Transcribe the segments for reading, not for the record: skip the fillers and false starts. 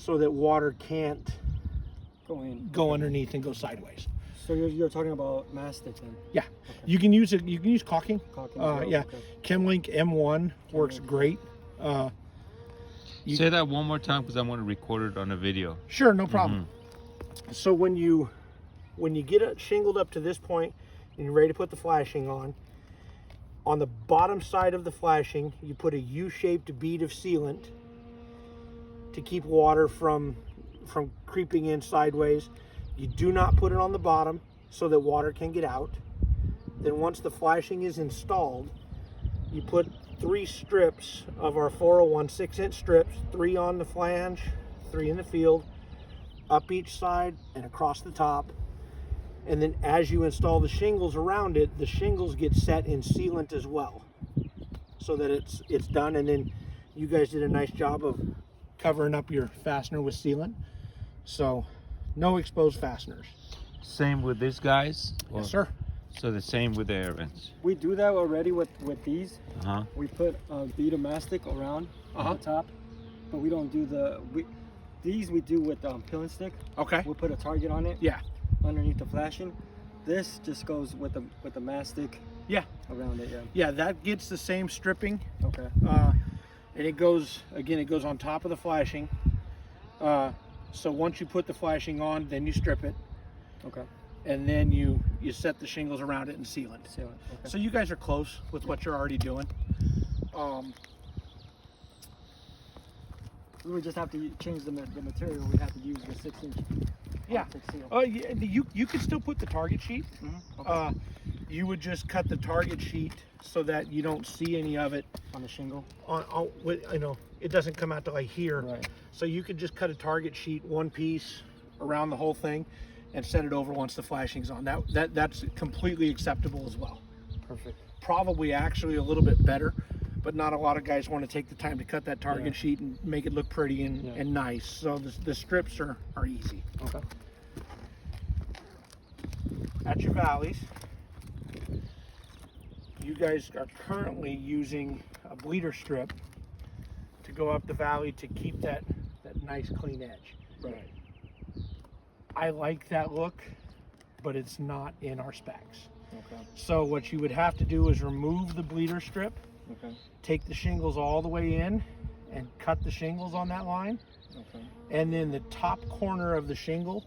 so that water can't go underneath and go sideways. So you're talking about mastic then? Yeah, okay. You can use it. You can use caulking. Caulking as well? Yeah, okay. Chemlink M1 works great. Say that one more time because I want to record it on a video. Sure, no problem. So when you get it shingled up to this point and you're ready to put the flashing on the bottom side of the flashing, you put a U-shaped bead of sealant to keep water from creeping in sideways. You do not put it on the bottom so that water can get out. Then once the flashing is installed, you put 3 strips of our 401 6-inch strips, 3 on the flange, 3 in the field, up each side and across the top. And then as you install the shingles around it, the shingles get set in sealant as well, so that it's done. And then you guys did a nice job of covering up your fastener with sealant, so no exposed fasteners. Same with these guys? Yes, sir. So the same with the air vents. We do that already with these. Uh-huh. We put a bead of mastic around the top, but we don't do these we do with peel and stick. Okay. We'll put a target on it. Yeah. Underneath the flashing. This just goes with the mastic. Yeah. Around it. Yeah. Yeah, that gets the same stripping. Okay. And it goes on top of the flashing. So once you put the flashing on, then you strip it. Okay. And then you set the shingles around it and seal it. Seal it. Okay. So you guys are close with what you're already doing. We would just have to change the material. We'd have to use the 6-inch. Yeah. Seal. Oh, yeah. You could still put the target sheet. Okay. You would just cut the target sheet so that you don't see any of it On the shingle. It doesn't come out to like here. Right. So you could just cut a target sheet, one piece around the whole thing, and set it over once the flashing's on. That's completely acceptable as well. Perfect. Probably actually a little bit better, but not a lot of guys want to take the time to cut that target sheet and make it look pretty and nice. So the strips are easy. Okay. At your valleys, you guys are currently using a bleeder strip to go up the valley to keep that nice clean edge. Right. I like that look, but it's not in our specs. Okay. So what you would have to do is remove the bleeder strip, Okay. take the shingles all the way in and cut the shingles on that line. Okay. And then the top corner of the shingle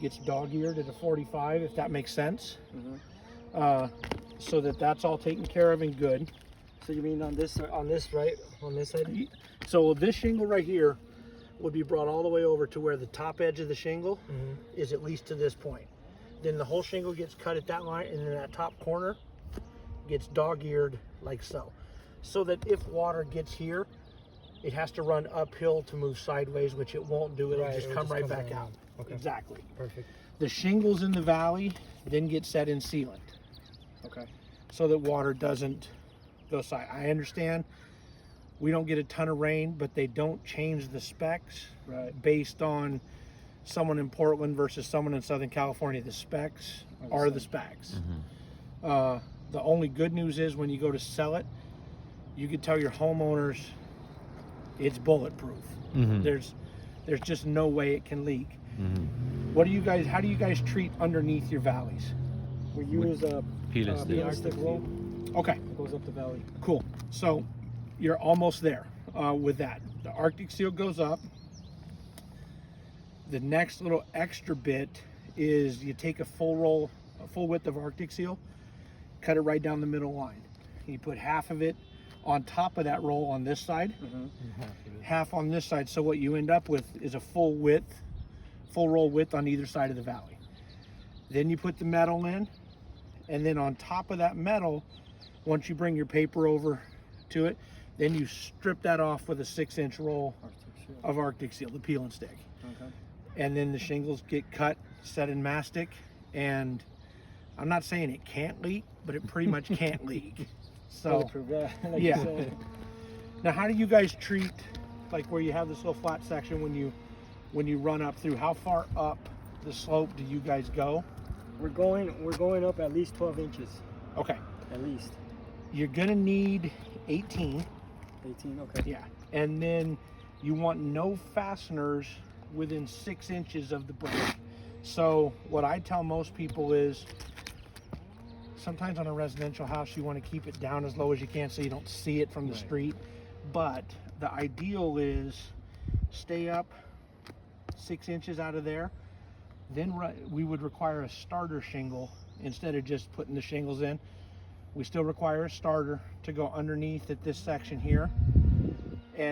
gets dog-eared at a 45, if that makes sense. So that's all taken care of and good. So you mean on this right? On this side? So this shingle right here would be brought all the way over to where the top edge of the shingle is, at least to this point. Then the whole shingle gets cut at that line, and then that top corner gets dog-eared like so. So that if water gets here, it has to run uphill to move sideways, which it won't do. It'll just come right back out. Okay. Exactly. Perfect. The shingles in the valley then get set in sealant. Okay. So that water doesn't go side. I understand we don't get a ton of rain, but they don't change the specs based on someone in Portland versus someone in Southern California. The specs are the specs. The only good news is when you go to sell it, you can tell your homeowners it's bulletproof. There's just no way it can leak. How do you guys treat underneath your valleys? We use a peel and stick roll. Okay. It goes up the valley. Cool. So you're almost there with that. The Arctic seal goes up. The next little extra bit is you take a full width of Arctic seal, cut it right down the middle line. You put half of it on top of that roll on this side, half on this side. So what you end up with is a full roll width on either side of the valley. Then you put the metal in, and then on top of that metal, once you bring your paper over to it, then you strip that off with a 6-inch roll of Arctic seal, the peel and stick. Okay. And then the shingles get cut, set in mastic, and I'm not saying it can't leak, but it pretty much can't leak. So yeah. Now, how do you guys treat, like where you have this little flat section when you run up through? How far up the slope do you guys go? We're going up at least 12 inches. Okay. At least. You're gonna need 18. 18. Okay. Yeah. And then you want no fasteners within 6 inches of the break. So what I tell most people is, sometimes on a residential house you want to keep it down as low as you can so you don't see it from the street, but the ideal is stay up 6 inches out of there. Then we would require a starter shingle instead of just putting the shingles in. We still require a starter to go underneath at this section here,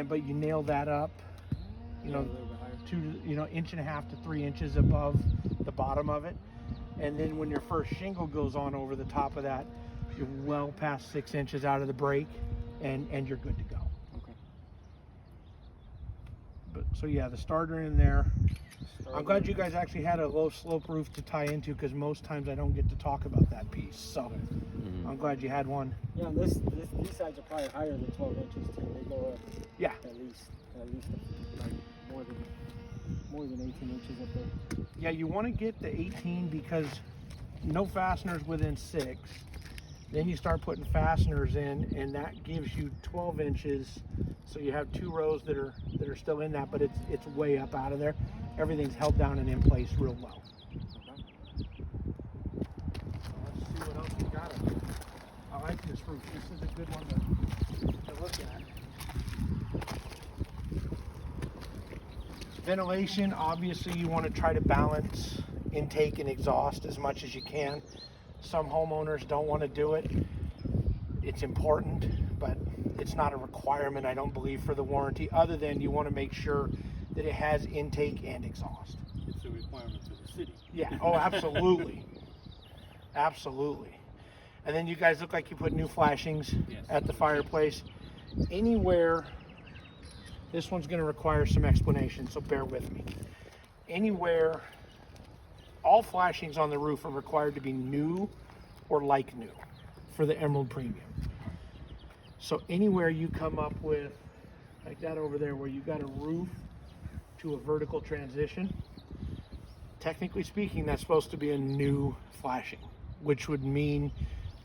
but you nail that up, you know, 1.5 to 3 inches above the bottom of it, and then when your first shingle goes on over the top of that, you're well past 6 inches out of the break, and you're good to go. Okay. But so yeah, the starter in there. I'm glad you guys actually had a low slope roof to tie into, because most times I don't get to talk about that piece. So I'm glad you had one. Yeah, these sides are probably higher than 12 inches too. They go up. Yeah. At least like more than 18 inches up there. Yeah, you want to get the 18 because no fasteners within 6. Then you start putting fasteners in, and that gives you 12 inches. So you have 2 rows that are still in that, but it's way up out of there. Everything's held down and in place real well. Okay. Let's see what else we got. I like this roof. This is a good one to look at. Ventilation, obviously you want to try to balance intake and exhaust as much as you can. Some homeowners don't want to do it. It's important, but it's not a requirement, I don't believe, for the warranty, other than you want to make sure that it has intake and exhaust. It's a requirement for the city. Yeah, oh, absolutely. Absolutely. And then you guys look like you put new flashings at the fireplace. Anywhere, this one's going to require some explanation, so bear with me. Anywhere, all flashings on the roof are required to be new or like new for the Emerald Premium. So anywhere you come up with, like that over there, where you got a roof to a vertical transition, technically speaking, that's supposed to be a new flashing, which would mean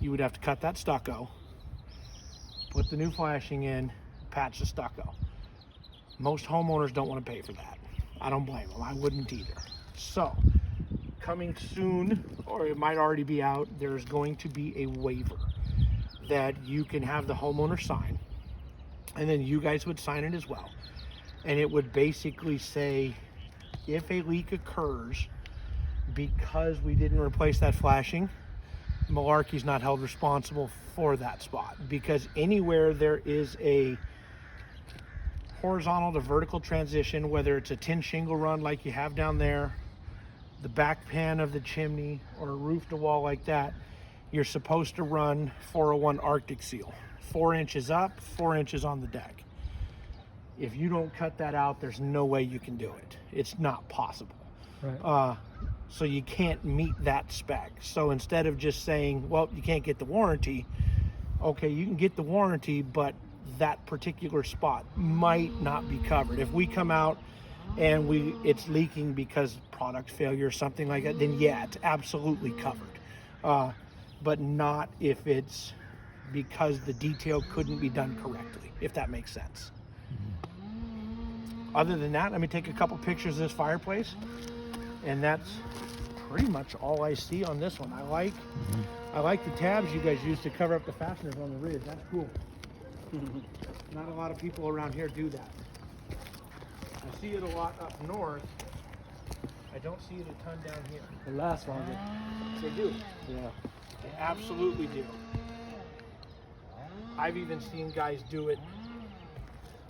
you would have to cut that stucco, put the new flashing in, patch the stucco. Most homeowners don't want to pay for that. I don't blame them. I wouldn't either. So, coming soon, or it might already be out, there's going to be a waiver that you can have the homeowner sign, and then you guys would sign it as well. And it would basically say, if a leak occurs because we didn't replace that flashing, Malarkey's not held responsible for that spot, because anywhere there is a horizontal to vertical transition, whether it's a tin shingle run like you have down there, the back pan of the chimney, or a roof to wall like that, you're supposed to run 401 Arctic Seal, 4 inches up, 4 inches on the deck. If you don't cut that out, there's no way you can do it. It's not possible. Right. So you can't meet that spec. So instead of just saying, well, you can't get the warranty, okay, you can get the warranty, but that particular spot might not be covered. If we come out and it's leaking because product failure or something like that, then yeah, it's absolutely covered. But not if it's because the detail couldn't be done correctly, if that makes sense. Other than that, let me take a couple pictures of this fireplace, and that's pretty much all I see on this one. I like the tabs you guys use to cover up the fasteners on the ridge. That's cool. Not a lot of people around here do that. I see it a lot up north. I don't see it a ton down here. It lasts longer. They do. Yeah. They absolutely do. I've even seen guys do it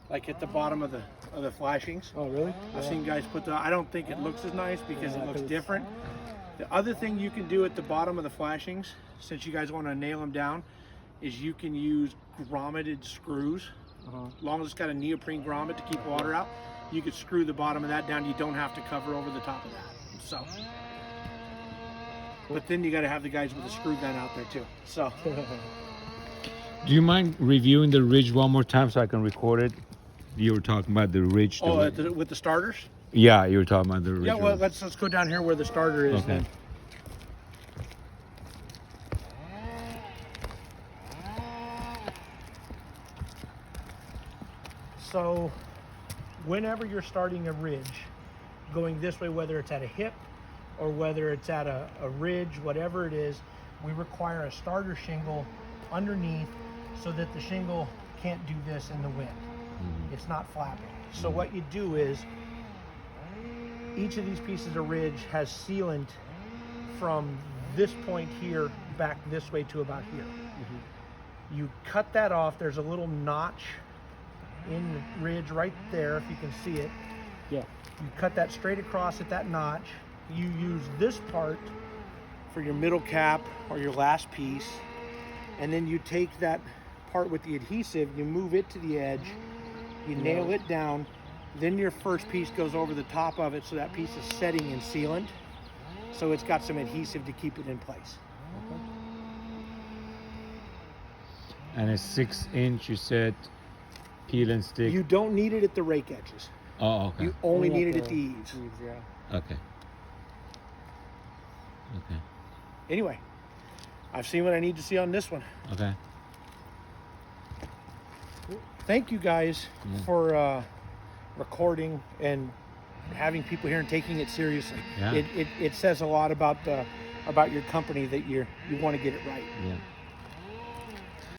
like at the bottom of the flashings. Oh, really? I've seen guys put I don't think it looks as nice because it looks different. The other thing you can do at the bottom of the flashings, since you guys want to nail them down, is you can use grommeted screws. As long as it's got a neoprene grommet to keep water out, you could screw the bottom of that down. You don't have to cover over the top of that. So, but then you got to have the guys with a screw gun out there too. So, Do you mind reviewing the ridge one more time so I can record it? You were talking about the ridge. with the starters. Yeah, you were talking about the ridge. Yeah, well, let's go down here where the starter is. Okay. Then. So whenever you're starting a ridge, going this way, whether it's at a hip or whether it's at a ridge, whatever it is, we require a starter shingle underneath so that the shingle can't do this in the wind. It's not flapping. So what you do is, each of these pieces of ridge has sealant from this point here back this way to about here. You cut that off. There's a little notch in the ridge right there, if you can see it. Yeah. You cut that straight across at that notch. You use this part for your middle cap or your last piece, and then you take that part with the adhesive, you move it to the edge, you nail it down, then your first piece goes over the top of it, so that piece is setting in sealant, so it's got some adhesive to keep it in place. And a 6-inch, you said, peel and stick. You don't need it at the rake edges. Oh, okay. You only Only need at it at the the eaves. Yeah. Okay. Okay. Anyway, I've seen what I need to see on this one. Okay. Thank you guys for recording and having people here and taking it seriously. Yeah. It says a lot about your company that you want to get it right. Yeah.